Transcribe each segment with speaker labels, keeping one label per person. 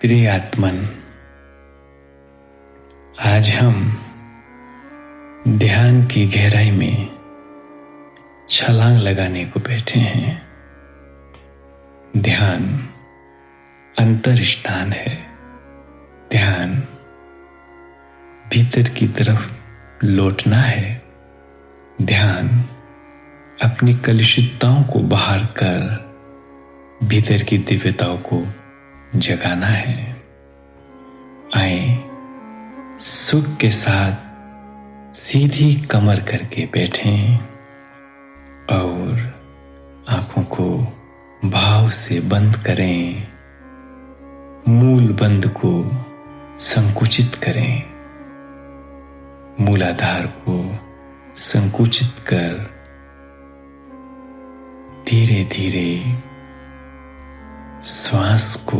Speaker 1: प्रिय आत्मन, आज हम ध्यान की गहराई में छलांग लगाने को बैठे हैं। ध्यान अंतर स्थान है। ध्यान भीतर की तरफ लौटना है। ध्यान अपनी कलुषितताओं को बाहर कर भीतर की दिव्यताओं को जगाना है। आए सुख के साथ सीधी कमर करके बैठें और आंखों को भाव से बंद करें। मूल बंद को संकुचित करें। मूलाधार को संकुचित कर धीरे धीरे श्वास को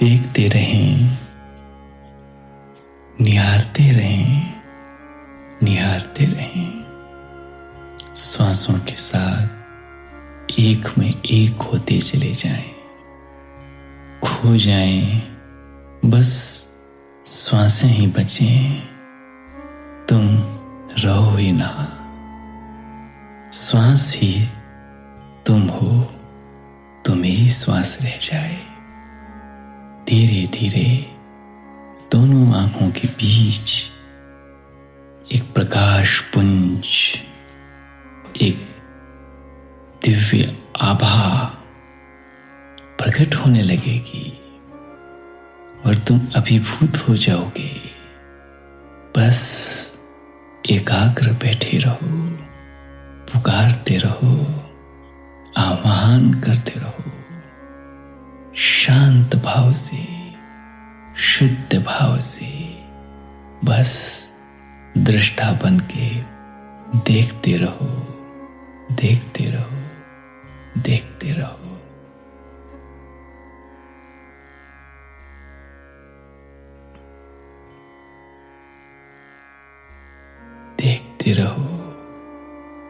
Speaker 1: देखते रहें, निहारते रहें, निहारते रहें। श्वासों के साथ एक में एक होते चले जाएं, खो जाएं, बस श्वासें ही बचें। तुम रहो ही ना, श्वास ही तुम हो, तुम ही श्वास रह जाए। धीरे धीरे दोनों आंखों के बीच एक प्रकाश पुंज, एक दिव्य आभा प्रकट होने लगेगी और तुम अभिभूत हो जाओगे। बस एकाग्र बैठे रहो, पुकारते रहो, आह्वान करते रहो, शांत भाव से, शुद्ध भाव से। बस दृष्टा बन के देखते रहो, देखते रहो, देखते रहो। देखते रहो,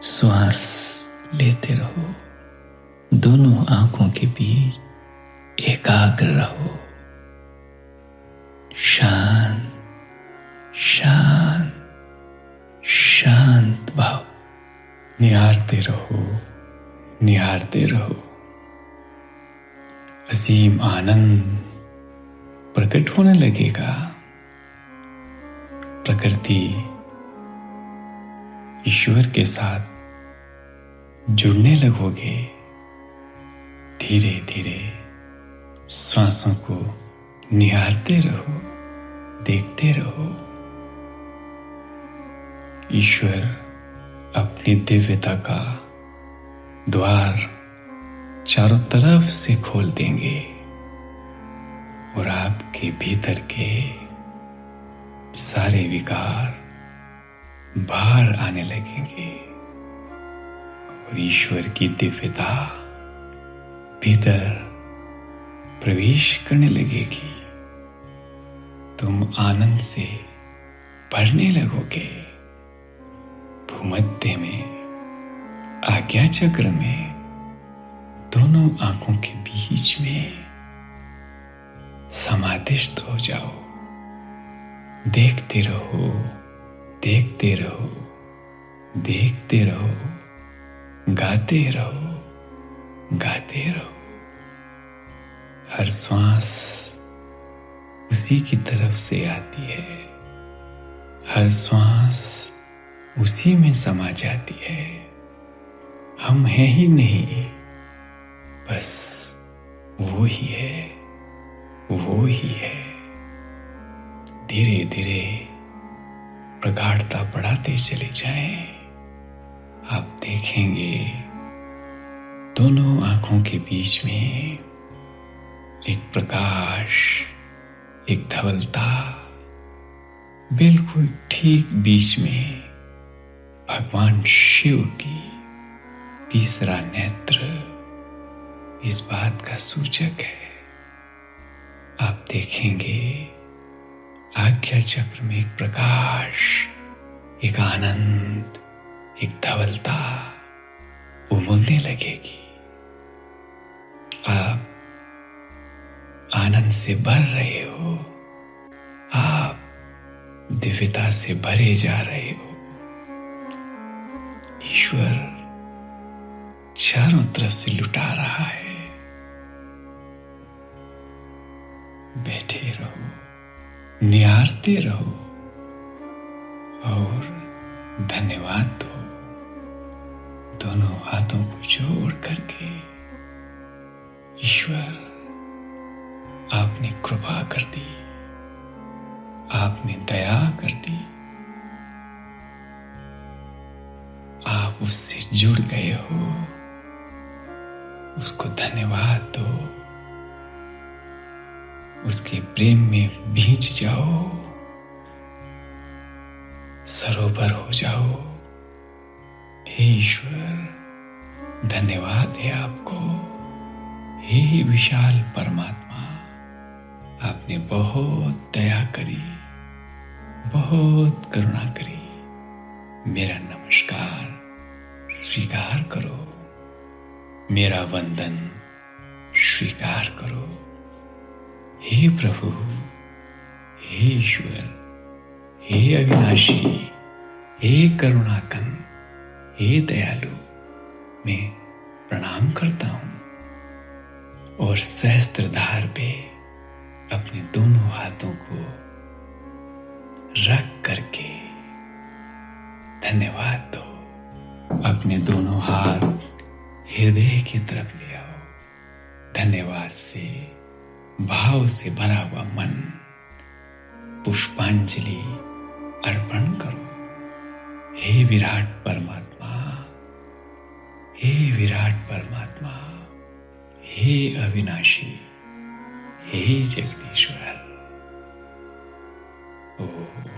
Speaker 1: श्वास लेते रहो। दोनों आंखों के बीच एकाग्र रहो। शांत शांत शांत भाव निहारते रहो, निहारते रहो। असीम आनंद प्रकट होने लगेगा। प्रकृति ईश्वर के साथ जुड़ने लगोगे। धीरे धीरे श्वासों को निहारते रहो, देखते रहो। ईश्वर अपनी दिव्यता का द्वार चारों तरफ से खोल देंगे और आपके भीतर के सारे विकार बाहर आने लगेंगे और ईश्वर की दिव्यता भीतर प्रवेश करने लगेगी। तुम आनंद से भरने लगोगे। भूमध्य में, आज्ञा चक्र में, दोनों आंखों के बीच में समाधिस्थ हो जाओ। देखते रहो, देखते रहो, देखते रहो, गाते रहो, गाते रहो। हर श्वास उसी की तरफ से आती है। हर श्वास उसी में समा जाती है। हम हैं ही नहीं, बस वो ही है, वो ही है। धीरे धीरे प्रगाढ़ता बढ़ाते चले जाएं। आप देखेंगे दोनों आंखों के बीच में एक प्रकाश, एक धवलता, बिल्कुल ठीक बीच में भगवान शिव की तीसरा नेत्र इस बात का सूचक है। आप देखेंगे आज्ञा चक्र में एक प्रकाश, एक आनंद, एक धवलता उमड़ने लगेगी। आप आनंद से भर रहे हो, आप दिव्यता से भरे जा रहे हो। ईश्वर चारों तरफ से लुटा रहा है। बैठे रहो, निहारते रहो और धन्यवाद दो। दोनों हाथों को जोड़ करके, ईश्वर आपने कृपा कर दी, आपने दया कर दी, आप उससे जुड़ गए हो, उसको धन्यवाद दो, उसके प्रेम में भींच जाओ, सरोवर हो जाओ। हे ईश्वर, धन्यवाद है आपको। हे विशाल परमात्मा, आपने बहुत दया करी, बहुत करुणा करी। मेरा नमस्कार स्वीकार करो, मेरा वंदन स्वीकार करो। हे प्रभु, हे ईश्वर, हे अविनाशी, हे करुणाकन, हे दयालु, मैं प्रणाम करता हूं और सहस्त्रधार पे अपने दोनों हाथों को रख करके धन्यवाद दो। अपने दोनों हाथ हृदय की तरफ ले आओ। धन्यवाद से, भाव से भरा हुआ मन पुष्पांजलि अर्पण करो। हे विराट परमात्मा, हे विराट परमात्मा, हे अविनाशी, हे जगदीश्वर। ओम